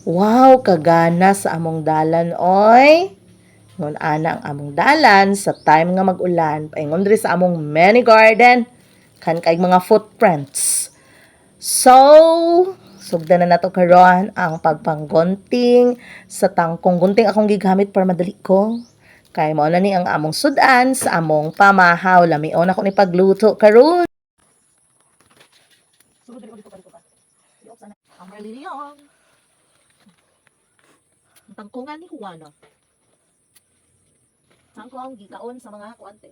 Wow, kagana sa among dalan oy. Ngun ana ang among dalan sa time nga mag-ulan, paingon diri sa among mini garden kan kay mga footprints. So, sugdan na nato karon ang pagpanggunting sa tangkong gunting akong gigamit para madali ko. Kay mao na ni ang among sudan sa among pamahaw. Lamion ako ni pagluto karon. Sulod dito pa. Ang reliyon. Ang tangkungan ni Juana. Tangkong gikaon sa mga kuante.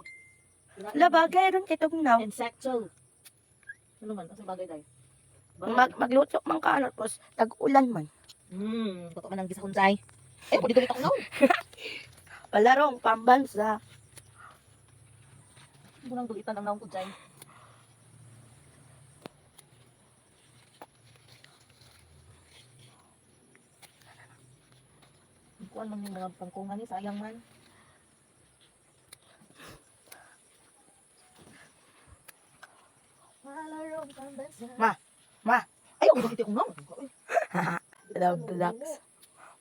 Labagay ron kay tugnaw. Insecto. Ano man, asang bagay dai? Magluto man ka ano, tapos tag-ulan man. Totoo man ang gisa kunsay. Eh, pwede dito ako Palarong pambansa. Hindi nang dulitan ang naong kunsay. Kuan man yung mga tangkungan ni, sayang man. Palarong pambansa. Ma. Ayaw, hindi dito ako naong. Love relax.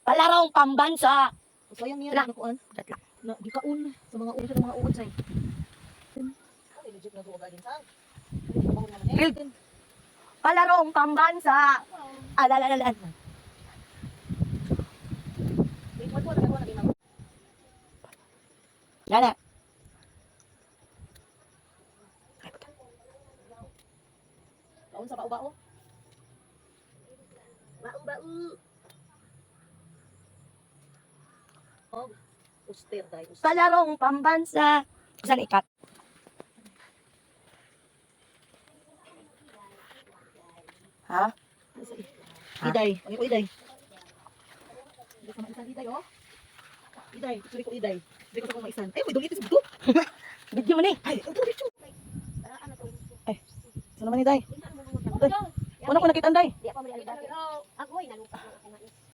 Palarong pambansa. Sayang niya, Wala. ano kuan? Dat lang. Na gikaon sa mga ulo ng mga uod say. Ay legit na duwa din sa. Palarong pambansa. Alalalan. Lala. Kaon sa bao-bao. Bao-bao. Oh, uster dai. Palarong pambansa. Saan ikat? Ha? Iday, ano ko iday? Hindi ko maisan iday oh. Iday, sorry ko iday. Hindi ko sa kong maisan. Ay, may dulitis buto. Video mo ni. Ay, ito dito. Ay, saan naman iday? Ano ko nakita anday? Di pa mo alibati. Agoy nalupa ko nga is.